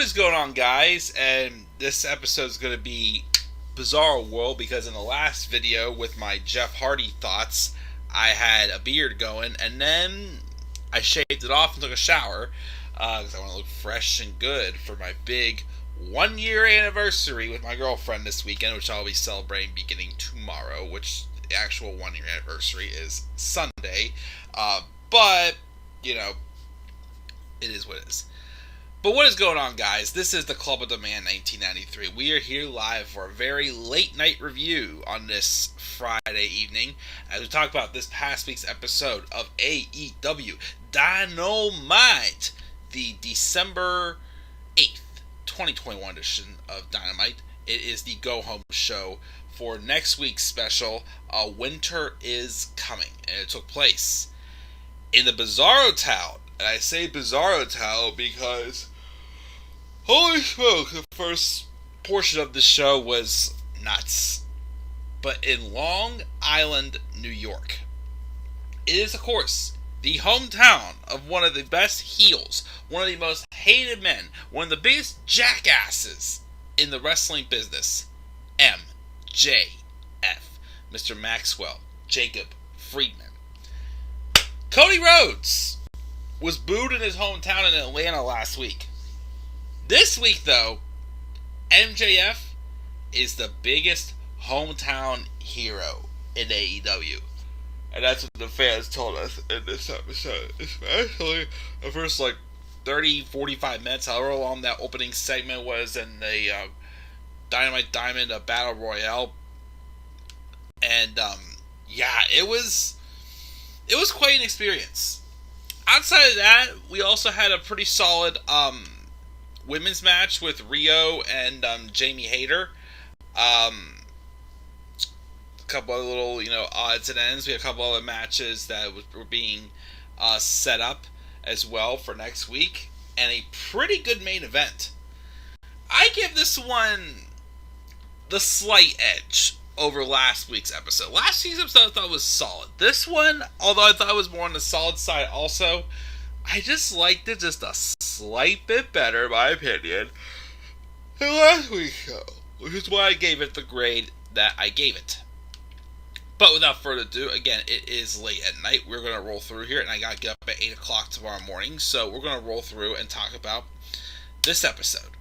is going on, guys? And this episode is going to be Bizarro World because in the last video with my Jeff Hardy thoughts, I had a beard going, and then I shaved it off and took a shower because I want to look fresh and good for my big 1-year anniversary with my girlfriend this weekend, which I'll be celebrating beginning tomorrow, which the actual 1-year anniversary is Sunday. But, you know, it is what it is. But what is going on, guys? This is the Club of the Man 1993. We are here live for a very late night review on this Friday evening as we talk about this past week's episode of AEW Dynamite, the December 8th, 2021 edition of Dynamite. It is the go-home show for next week's special, Winter is Coming, and it took place in the Bizarro Town. And I say Bizarro Town because, holy smoke, the first portion of the show was nuts. But in Long Island, New York. It is, of course, the hometown of one of the best heels, one of the most hated men, one of the biggest jackasses in the wrestling business, MJF, Mr. Maxwell Jacob Friedman. Cody Rhodes was booed in his hometown in Atlanta last week. This week, though, MJF is the biggest hometown hero in AEW. And that's what the fans told us in this episode. Especially the first, 30, 45 minutes, however long that opening segment was in the Dynamite Diamond Battle Royale. And, it was quite an experience. Outside of that, we also had a pretty solid women's match with Rio and Jamie Hayter. A couple of little, odds and ends. We had a couple other matches that were being set up as well for next week. And a pretty good main event. I give this one the slight edge over last week's episode. Last week's episode I thought was solid. This one, although I thought it was more on the solid side also, I just liked it just a slight bit better, in my opinion, than last week's show, which is why I gave it the grade that I gave it. But without further ado, again, it is late at night. We're going to roll through here, and I got to get up at 8 o'clock tomorrow morning, so we're going to roll through and talk about this episode.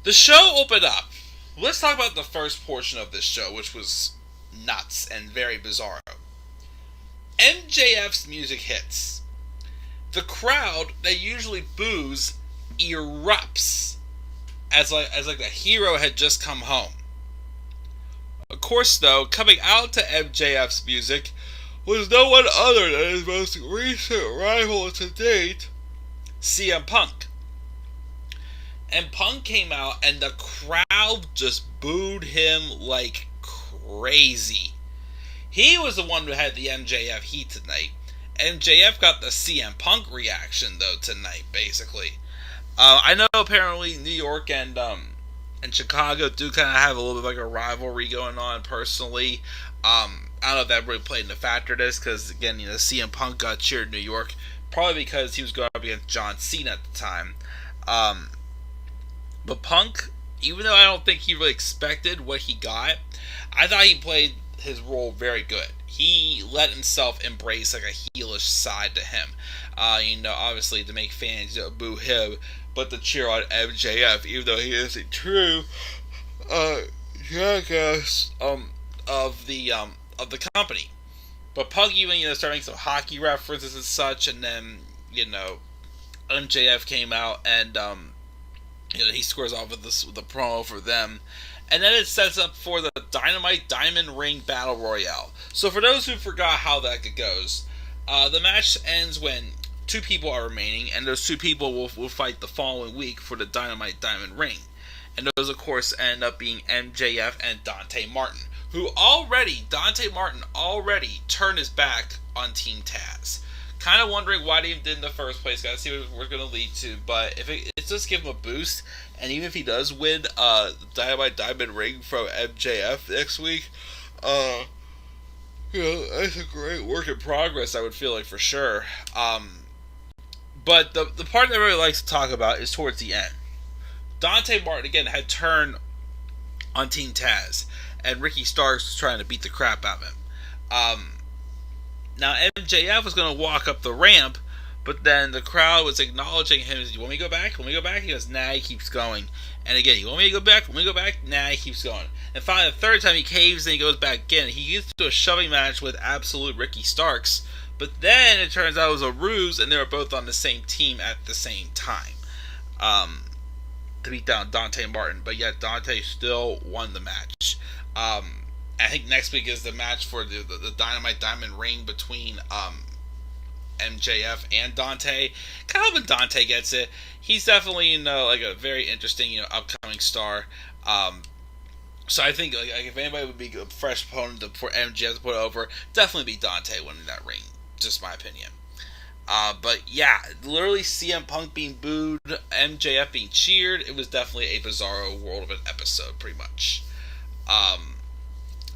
The show opened up. Let's talk about the first portion of this show, which was nuts and very bizarre. MJF's music hits. The crowd that usually boos erupts as the hero had just come home. Of course, though, coming out to MJF's music was no one other than his most recent rival to date, CM Punk. And Punk came out, and the crowd just booed him like crazy. He was the one who had the MJF heat tonight. MJF got the CM Punk reaction, though, tonight, basically. I know apparently New York and Chicago do kind of have a little bit like a rivalry going on, personally. I don't know if that really played into factor this, because, again, CM Punk got cheered in New York, probably because he was going up against John Cena at the time. But Punk, even though I don't think he really expected what he got, I thought he played his role very good. He let himself embrace like a heelish side to him. Obviously to make fans boo him, but to cheer on MJF, even though he is a true jackass of the company. But Punk even started making some hockey references and such, and then MJF came out and he scores off with the promo for them. And then it sets up for the Dynamite Diamond Ring Battle Royale. So for those who forgot how that goes, the match ends when 2 people are remaining, and those 2 people will fight the following week for the Dynamite Diamond Ring. And those, of course, end up being MJF and Dante Martin, Dante Martin already turned his back on Team Taz. Kind of wondering why they even did in the first place. Gotta see what we're going to lead to. But if it's just give him a boost, and even if he does win the Dynamite Diamond Ring from MJF next week, it's a great work in progress, I would feel like, for sure. But the part that I really like to talk about is towards the end. Dante Martin again had turned on Team Taz, and Ricky Starks was trying to beat the crap out of him. Um, Now MJF was going to walk up the ramp, but then the crowd was acknowledging him. You want me to go back? Want me to go back? He goes, nah, he keeps going. And again, you want me to go back? Want me to go back? Nah, he keeps going. And finally, the third time he caves and he goes back again. He gets to a shoving match with absolute Ricky Starks, but then it turns out it was a ruse, and they were both on the same team at the same time. To beat down Dante Martin, but yet Dante still won the match. I think next week is the match for the Dynamite Diamond Ring between MJF and Dante. Kind of hoping Dante gets it. He's definitely like a very interesting upcoming star. So I think like if anybody would be a fresh opponent for MJF to put over, definitely be Dante winning that ring. Just my opinion. But yeah, literally CM Punk being booed, MJF being cheered. It was definitely a bizarro world of an episode, pretty much.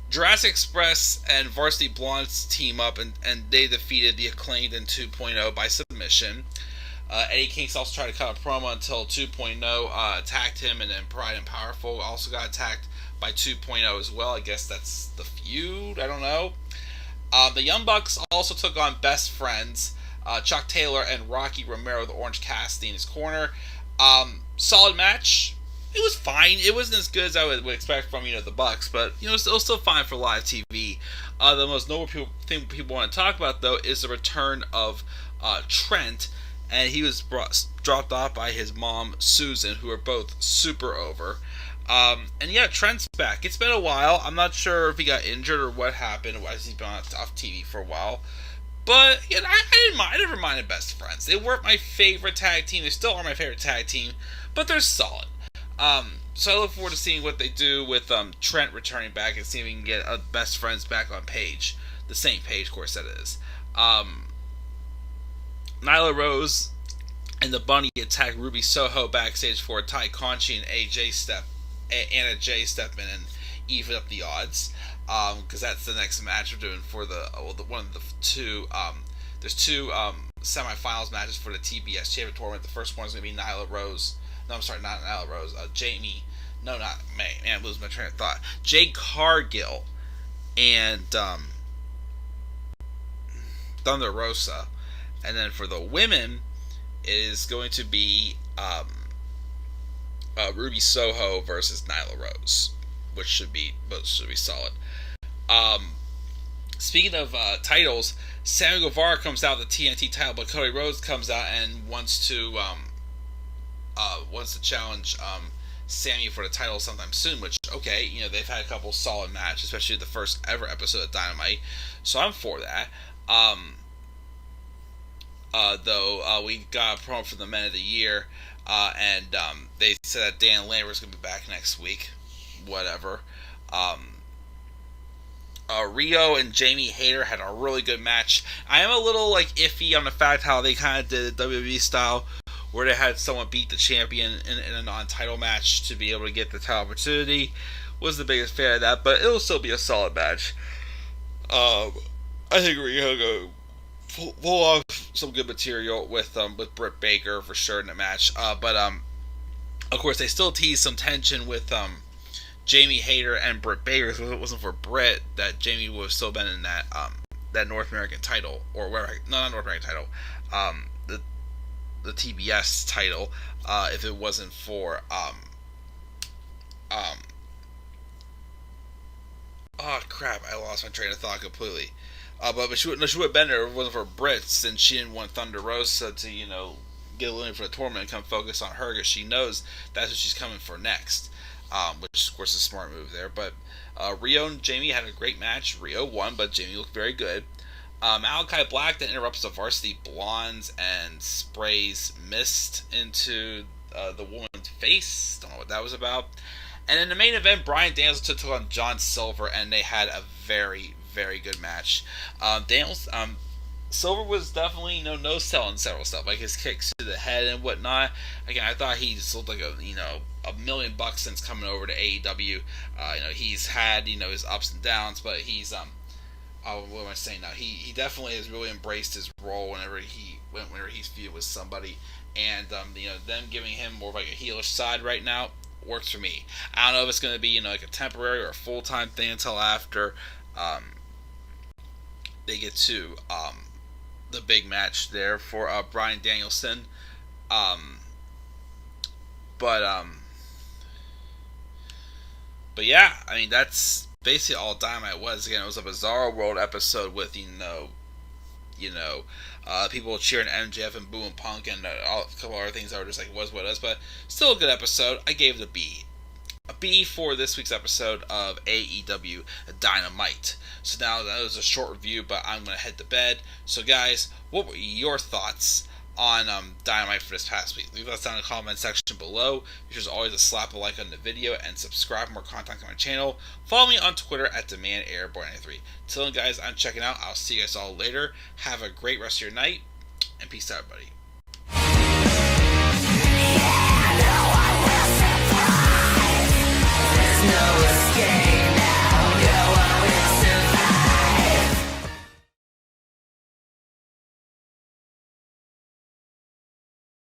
Jurassic Express and Varsity Blondes team up, and they defeated the Acclaimed in 2.0 by submission. Eddie Kingston also tried to cut a promo until 2.0 attacked him, and then Pride and Powerful also got attacked by 2.0 as well. I guess that's the feud. I don't know. The Young Bucks also took on Best Friends. Chuck Taylor and Rocky Romero with Orange Cassidy in his corner. Solid match. It was fine. It wasn't as good as I would expect from the Bucks, but it was still fine for live TV. The most notable thing people want to talk about though is the return of Trent, and he was dropped off by his mom Susan, who are both super over. And yeah, Trent's back. It's been a while. I'm not sure if he got injured or what happened. Why he's been off TV for a while. But I didn't mind. I never minded Best Friends. They weren't my favorite tag team. They still are my favorite tag team, but they're solid. So I look forward to seeing what they do with Trent returning back and seeing if we can get Best Friends back on page. The same page, of course, that is. Nyla Rose and the Bunny attack Ruby Soho backstage for Ty Conchi and Anna Jay step in and even up the odds. Because that's the next match we're doing for one of the two. There's two semifinals matches for the TBS Champion Tournament. The first one is going to be Nyla Rose. No, I'm sorry, not Nyla Rose. Jamie. No, not man. I'm losing my train of thought. Jade Cargill and Thunder Rosa. And then for the women, it is going to be Ruby Soho versus Nyla Rose, which should be solid. Speaking of titles, Sammy Guevara comes out with the TNT title, but Cody Rhodes comes out and wants to challenge Sammy for the title sometime soon. Which they've had a couple solid matches, especially the first ever episode of Dynamite, so I'm for that. Though we got a promo for the Men of the Year, and they said that Dan Lambert's gonna be back next week. Whatever. Rio and Jamie Hayter had a really good match. I am a little iffy on the fact how they kind of did it WWE style, where they had someone beat the champion in a non-title match to be able to get the title opportunity. Was the biggest fan of that, but it'll still be a solid match. I think Rio go pull off some good material with Britt Baker for sure in the match. But of course they still tease some tension with Jamie Hayter and Britt Baker. If it wasn't for Britt, that Jamie would have still been in that North American title, or not North American title, the TBS title. If it wasn't for oh crap, I lost my train of thought completely. But she would have been there if it wasn't for Britt, since she didn't want Thunder Rosa to get eliminated for the tournament and come focus on her, because she knows that's what she's coming for next. Which of course is a smart move there. But Rio and Jamie had a great match. Rio won, but Jamie looked very good. Malachi Black then interrupts the Varsity Blondes and sprays mist into the woman's face. Don't know what that was about. And in the main event, Bryan Danielson took on John Silver, and they had a very, very good match. Silver was definitely no selling several stuff, like his kicks to the head and whatnot. Again, I thought he just looked like $1 million since coming over to AEW. He's had his ups and downs, but he's what am I saying now? He definitely has really embraced his role whenever he's feuded with somebody, and them giving him more of like a heelish side right now works for me. I don't know if it's going to be like a temporary or a full time thing until after they get to the big match there for Bryan Danielson. Um, but But yeah, I mean that's basically all Dynamite was. Again, it was a Bizarro World episode with you know, people cheering MJF and Boo and Punk and a couple other things that were just like was what it was, but still a good episode. I gave it a B. A B for this week's episode of AEW Dynamite. So now that was a short review, but I'm gonna head to bed. So guys, what were your thoughts on Dynamite for this past week? Leave us down in the comment section below. There's always a slap a like on the video and subscribe for more content on my channel. Follow me on Twitter at DemandAirboy93. Till then guys, I'm checking out. I'll see you guys all later. Have a great rest of your night, and peace out everybody.